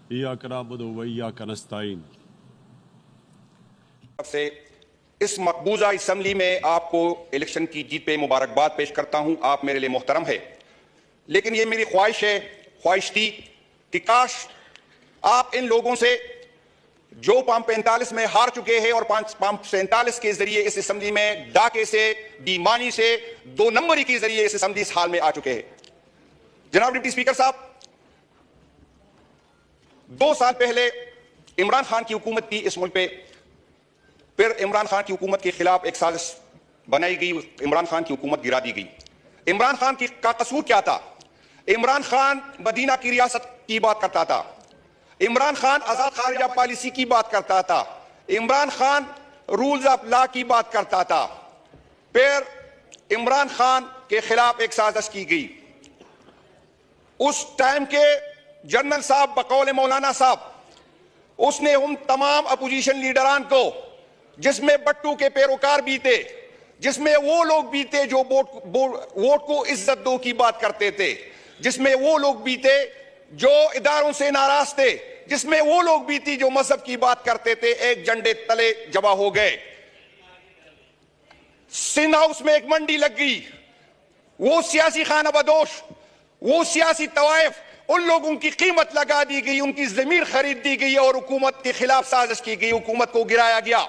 इय्याका नअबुदु व इय्याका नस्तईन। से इस मकबूजा असम्बली में आपको इलेक्शन की जीत पे मुबारकबाद पेश करता हूं। आप मेरे लिए मोहतरम है, लेकिन ये मेरी ख्वाहिश थी कि काश आप इन लोगों से जो पंप 45 में हार चुके हैं और पंप 47 के जरिए इस असम्बली में डाके से, बेईमानी से, 2 नंबरी के जरिए इस असम्बली इस हाल में आ चुके हैं। जनाब डिप्टी स्पीकर साहब, 2 साल पहले इमरान खान की हुकूमत थी इस मुल्क पे, फिर इमरान खान की हुकूमत के खिलाफ एक साजिश बनाई गई, इमरान खान की हुकूमत गिरा दी गई। इमरान खान का कसूर क्या था? इमरान खान मदीना की रियासत की बात करता था, इमरान खान आजाद खारिजा पॉलिसी की बात करता था, Imran Khan rules of law की बात करता था। फिर इमरान खान के खिलाफ एक साजिश की गई। उस टाइम के जनरल साहब बकौल मौलाना साहब, उसने उन तमाम अपोजिशन लीडरान को, जिसमें बट्टू के पैरोकार भी थे, जिसमें वो लोग भी थे जो वोट को इज्जत दो की बात करते थे, जिसमें वो लोग भी थे जो इदारों से नाराज थे, जिसमें वो लोग भी थी जो मजहब की बात करते थे, एक झंडे तले जमा हो गए। सिंध हाउस में एक मंडी लग गई। वो सियासी खाना बदोश, वो सियासी तवाइफ, उन लोगों की कीमत लगा दी गई, उनकी जमीन खरीद दी गई और हुकूमत के खिलाफ साजिश की गई। हुकूमत को गिराया गया,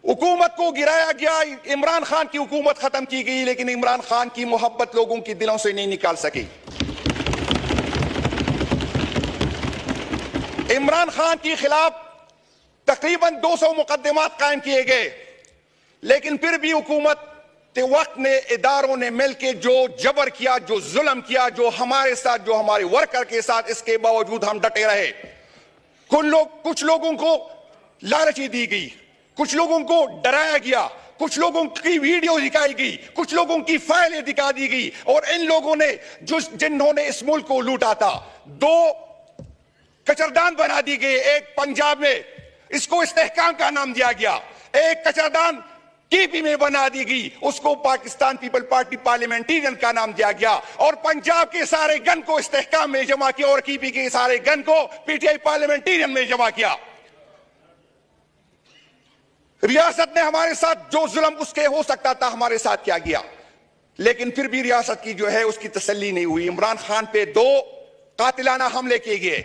हुकूमत को गिराया गया। इमरान खान की हुकूमत खत्म की गई, लेकिन इमरान खान की मोहब्बत लोगों के दिलों से नहीं निकाल सकी। इमरान खान के खिलाफ तकरीबन 200 मुकदमात कायम किए गए, लेकिन फिर भी हुकूमत के वक्त ने, इदारों ने मिलकर जो जबर किया, जो जुल्म किया, जो हमारे साथ, जो हमारे वर्कर के साथ, इसके बावजूद हम डटे रहे। कुछ लोगों को लालची दी गई, कुछ लोगों को डराया गया, कुछ लोगों की वीडियो दिखाई गई, कुछ लोगों की फाइलें दिखा दी गई, और इन लोगों ने जिन्होंने इस मुल्क को लूटा था, 2 कचरदान बना दी गई। एक पंजाब में, इसको इस्तेहकाम का नाम दिया गया, एक कचरदान टीपी में बना दी गई, उसको पाकिस्तान पीपल पार्टी पार्लियामेंटेरियन का नाम दिया गया, और पंजाब के सारे गन को इस्तेहकाम में जमा किया और टीपी के सारे गन को पीटीआई पार्लियामेंटेरियन में जमा किया। रियासत ने हमारे साथ जो जुल्म उसके हो सकता था हमारे साथ क्या किया, लेकिन फिर भी रियासत की जो है उसकी तसल्ली नहीं हुई। इमरान खान पे 2 कातिलाना हमले किए गए,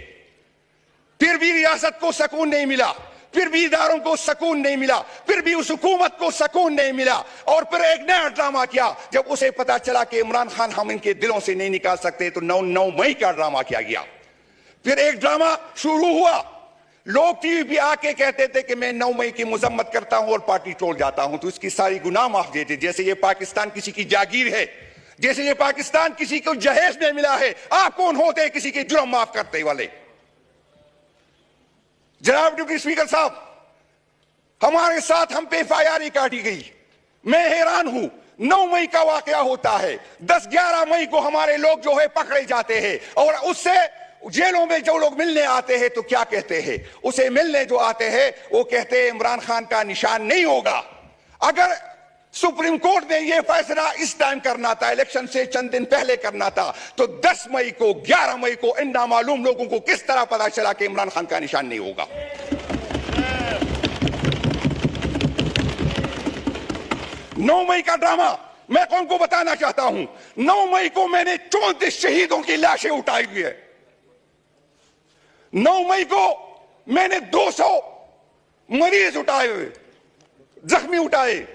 फिर भी रियासत को सुकून नहीं मिला, फिर भी इदारों को सुकून नहीं मिला, फिर भी उस हुकूमत को सुकून नहीं मिला, और फिर एक नया ड्रामा किया। जब उसे पता चला कि इमरान खान हम इनके दिलों से नहीं निकाल सकते, तो 9 मई का ड्रामा किया गया। फिर एक ड्रामा शुरू हुआ। लोग टीवी पे आके कहते थे कि मैं 9 मई की मजम्मत करता हूं और पार्टी छोड़ जाता हूं, तो इसकी सारी गुनाह माफ देते, जैसे ये पाकिस्तान किसी की जागीर है, जैसे ये पाकिस्तान किसी को जहेज में मिला है। आप कौन होते हैं किसी के जुर्म माफ करते वाले? जनाब डिप्टी स्पीकर साहब, हमारे साथ हम पे FIR काटी गई। मैं हैरान हूं, 9 मई का वाकया होता है, 10-11 मई को हमारे लोग जो है पकड़े जाते हैं, और उससे जेलों में जो लोग मिलने आते हैं तो क्या कहते हैं? उसे मिलने जो आते हैं वो कहते हैं इमरान खान का निशान नहीं होगा। अगर सुप्रीम कोर्ट ने यह फैसला इस टाइम करना था, इलेक्शन से चंद दिन पहले करना था, तो 10 मई को, 11 मई को इन नामालूम लोगों को किस तरह पता चला कि इमरान खान का निशान नहीं होगा? 9 मई का ड्रामा मैं कौन को बताना चाहता हूं। 9 मई को मैंने 34 शहीदों की लाशें उठाई हुई है। 9 मई को मैंने 200 मरीज उठाए हुए, जख्मी उठाए।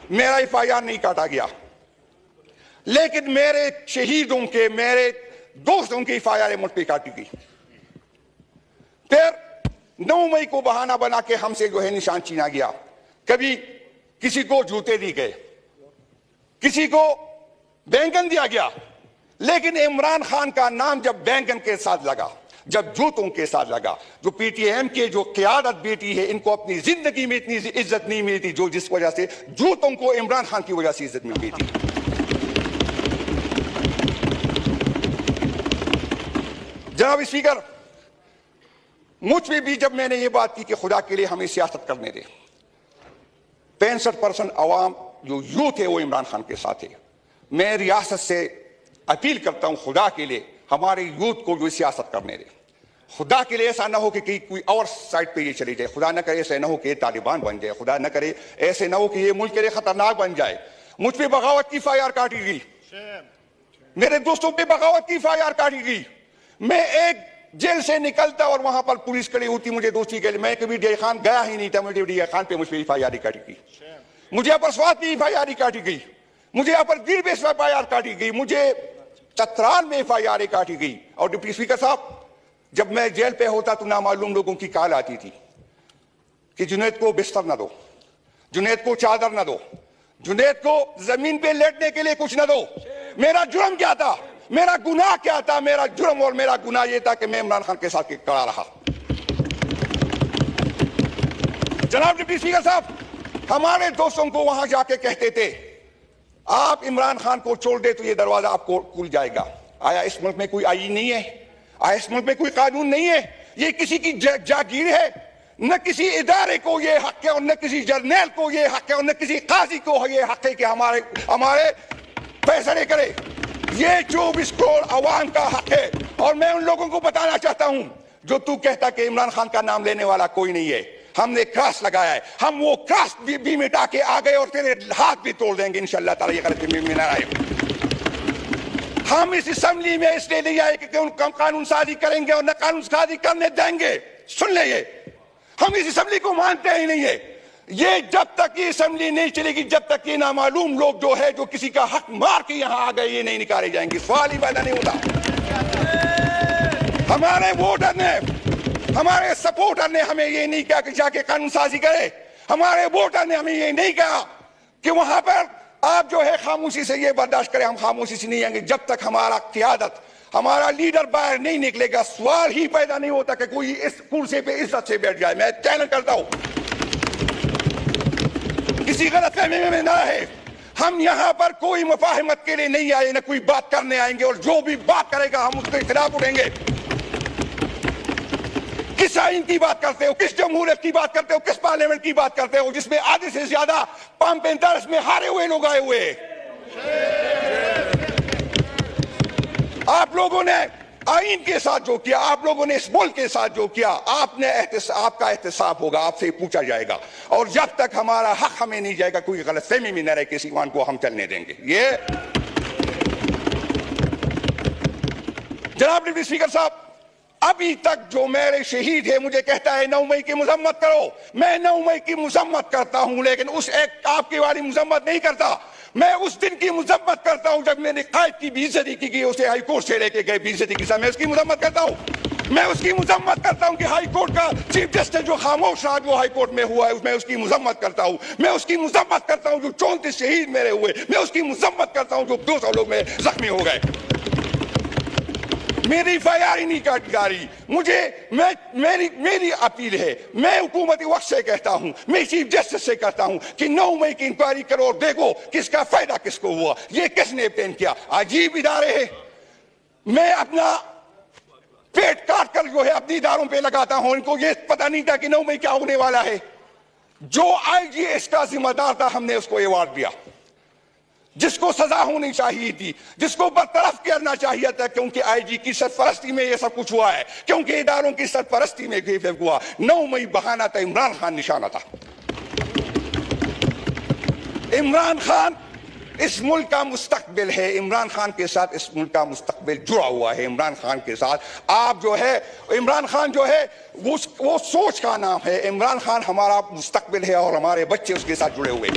मेरा FIR नहीं काटा गया, लेकिन मेरे शहीदों के, मेरे दोस्तों की FIR मुझ पे काटी गई। फिर 9 मई को बहाना बना के हमसे जो है निशान छीना गया। कभी किसी को जूते दिए गए, किसी को बैंगन दिया गया, लेकिन इमरान खान का नाम जब बैंगन के साथ लगा, जब जूतों के साथ लगा, जो PTM के जो क़यादत बेटी है, इनको अपनी जिंदगी में इतनी इज्जत नहीं मिली थी जो जिस वजह से जूतों को इमरान खान की वजह से इज्जत मिल गई थी। जनाब स्पीकर, मुझ पे भी जब मैंने ये बात की कि खुदा के लिए हमें सियासत करने दे, 65% अवाम जो यूथ है वो इमरान खान के साथ है। मैं रियासत से अपील करता हूं खुदा के लिए, हमारे यूथ को जो सियासत करने दे। खुदा के लिए ऐसा ना हो कि कोई और साइड पे ये चली जाए, खुदा न करे ऐसे ना हो कि ये तालिबान बन जाए, खुदा न करे ऐसे ना हो कि ये मुल्क के लिए खतरनाक बन जाए। मुझ पे बगावत की FIR काटी गई, मेरे दोस्तों पे बगावत की FIR काटी गई। मैं एक जेल से निकलता और वहां पर पुलिस खड़ी होती मुझे दोस्ती के लिए, मैं कभी डीआई खान गया ही नहीं था, मुझे डीआई खान पे मुझ पे FIR काटी गई, मुझे अपर स्वाद की FIR काटी गई, मुझे अपर गिर पे FIR काटी गई, मुझे चतरान में FIR काटी गई। और डिप्टी स्पीकर साहब, जब मैं जेल पे होता तो नामालूम लोगों की कॉल आती थी कि जुनैद को बिस्तर न दो, जुनैद को चादर न दो, जुनैद को जमीन पे लेटने के लिए कुछ न दो। मेरा जुर्म क्या था, मेरा गुनाह क्या था? मेरा जुर्म और मेरा गुनाह यह था कि मैं इमरान खान के साथ खड़ा रहा। जनाब डिप्टी स्पीकर साहब, हमारे दोस्तों को वहां जाके कहते थे आप इमरान खान को छोड़ दे तो ये दरवाजा आपको खुल जाएगा। आया इस मुल्क में कोई आईन नहीं है? आया इस मुल्क में कोई कानून नहीं है? ये किसी की जागीर है? न किसी इदारे को ये हक है और न किसी जर्नैल को ये हक है और न किसी काजी को ये हक है कि हमारे फैसले करे। ये 24 करोड़ अवाम का हक है। और मैं उन लोगों को बताना चाहता हूं जो तू कहता कि इमरान खान का नाम लेने वाला कोई नहीं है, हमने क्रॉस लगाया है, हम वो क्रॉस भी मिटा के आ गए और तेरे हाथ भी तोड़ देंगे इंशाअल्लाह ताला। ये गलती में ना आए। हम इस असेंबली में इसलिए नहीं आए कि उन कानून साजी करेंगे और न कानून साजी करने देंगे। सुन ले, ये हम इस असेंबली को मानते ही नहीं है। ये जब तक ये असेंबली नहीं चलेगी, जब तक ये नामालूम लोग जो है जो किसी का हक मार के यहां आ गए, ये नहीं निकाले जाएंगे। सवाल ही पैदा नहीं होता। हमारे वोटर ने, हमारे सपोर्टर ने हमें ये नहीं कहा कि जाके कानून साजी करे। हमारे वोटर ने हमें ये नहीं कहा कि वहां पर आप जो है खामोशी से ये बर्दाश्त करें। हम खामोशी से नहीं आएंगे जब तक हमारा क़ियादत, हमारा लीडर बाहर नहीं निकलेगा। सवाल ही पैदा नहीं होता कि कोई इस कुर्सी पे इज्जत से बैठ जाए। मैं चैलेंज करता हूं, किसी गलतफहमी में ना है। हम यहां पर कोई मुफाहिमत के लिए नहीं आए, ना कोई बात करने आएंगे। और जो भी बात करेगा हम उसके खिलाफ उठेंगे। किस आइन की बात करते हो, किस जमहूरियत की बात करते हो, किस पार्लियामेंट की बात करते हो जिसमें आधे से ज्यादा पंप इंटरेस्ट में हारे हुए लोग आए हुए हैं? आप लोगों ने आइन के साथ जो किया, आप लोगों ने इस मुल्क के साथ जो किया, आपका एहतसाब होगा, आपसे पूछा जाएगा। और जब तक हमारा हक हमें नहीं जाएगा, कोई गलतफहमी में न रहे, किसी ईमान को हम चलने देंगे। ये जनाब डिप्टी स्पीकर साहब, अभी तक जो मेरे शहीद है मुझे कहता है 9 मई की मजम्मत करो। मैं 9 मई की मजम्मत करता हूं, लेकिन उस एक आपकी वाली मजम्मत नहीं करता। मैं उस दिन की मजम्मत करता हूं जब मैंने कायद की बेइज्जती की गई, उसे हाई कोर्ट से लेके गए बेइज्जती की। मैं उसकी मजम्मत करता हूं। मैं उसकी मजम्मत करता हूं कि हाई कोर्ट का चीफ जस्टिस जो खामोश रहा, जो हाई कोर्ट में हुआ है, मैं उसकी मजम्मत करता हूं। मैं उसकी मजम्मत करता हूं जो 34 शहीद मेरे हुए। मैं उसकी मजम्मत करता हूं जो 200 लोग में जख्मी हो गए। मेरी FIR ही नहीं काटी जा रही। मेरी अपील है, मैं हुकूमती वक्त से कहता हूं, मैं चीफ जस्टिस से कहता हूं कि 9 मई की इंक्वायरी करो और देखो किसका फायदा किसको हुआ, ये किसने पेन किया। अजीब इदारे हैं। मैं अपना पेट काट कर जो है अपनी इदारों पे लगाता हूं। इनको ये पता नहीं था कि 9 मई क्या होने वाला है। जो IG इसका जिम्मेदार था, हमने उसको अवार्ड दिया। जिसको सजा होनी चाहिए थी, जिसको बरतरफ करना चाहिए था, क्योंकि IG की सरपरस्ती में ये सब कुछ हुआ है, क्योंकि इदारों की सरपरस्ती में ये हुआ। 9 मई बहाना था, इमरान खान निशाना था। इमरान खान इस मुल्क का मुस्तकबिल है। इमरान खान के साथ इस मुल्क का मुस्तकबिल जुड़ा हुआ है। इमरान खान के साथ आप जो है, इमरान खान जो है वो सोच का नाम है। इमरान खान हमारा मुस्तकबिल है और हमारे बच्चे उसके साथ जुड़े हुए।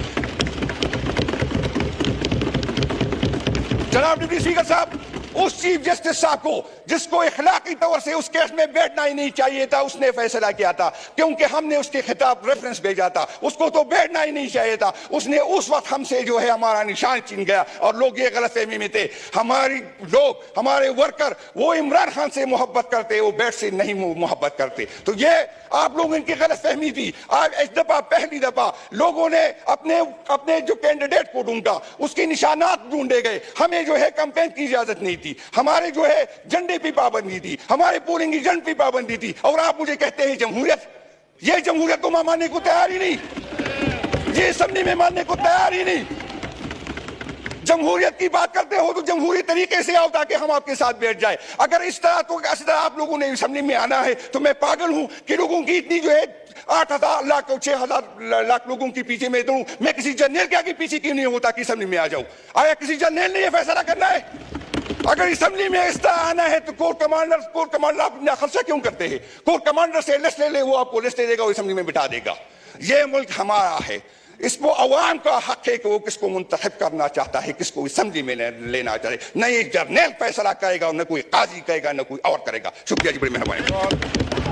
जनाब डिप्टी स्पीकर साहब, उस चीफ जस्टिस साहब को जिसको इखलाकी तौर से उस केस में बैठना ही नहीं चाहिए था, उसने फैसला किया था, क्योंकि हमने उसके खिताब रेफरेंस भेजा था, उसको तो बैठना ही नहीं चाहिए था। उसने उस वक्त हमसे जो है हमारा निशान छीन गया और लोग ये गलतफहमी में थे। हमारे वर्कर वो इमरान खान से मोहब्बत करते, वो बैठ से नहीं मोहब्बत करते। तो ये आप लोगों की गलतफहमी थी। आज इस दफा पहली दफा लोगों ने अपने जो कैंडिडेट को ढूंढा, उसके निशानात ढूंढे गए। हमें जो है कैंपेन की इजाजत नहीं थी, हमारे जो है झंडे पे पाबंदी थी, हमारे पोलिंग एजेंट पे पाबंदी थी। और आप मुझे कहते हैं जमहूरियत। ये जमहूरियत को मैं मानने को तैयार ही नहीं, ये असेंबली में मानने को तैयार ही नहीं। जमहूरियत की बात करते हो तो जमहूरी तरीके से आओ ताकि हम आपके साथ बैठ जाए। अगर इस तरह आप लोगों ने असेंबली में आना है तो मैं पागल हूं कि लोगों की इतनी जो है 8,000 लाख 6,000 लाख लोगों के पीछे मैं दूं, मैं किसी जर्नल के आगे पीछे क्यों नहीं होता कि असेंबली में आ जाऊं? आया किसी जर्नल ने यह फैसला करना है? अगर असेंबली में इस तरह आना है तो कोर कमांडर आप अपना खर्चा क्यों करते हैं? कोर कमांडर से लिस्ट ले ले, वो आपको लिस्ट दे देगा और असेंबली में बिठा देगा। यह मुल्क हमारा है, इसको अवाम का हक है कि वो किसको मुंतखब करना चाहता है, किसको असेंबली में लेना चाहता है। न ये जर्नल फैसला करेगा, न कोई काजी करेगा, न कोई और करेगा। शुक्रिया जी, बड़ी मेहरबानी।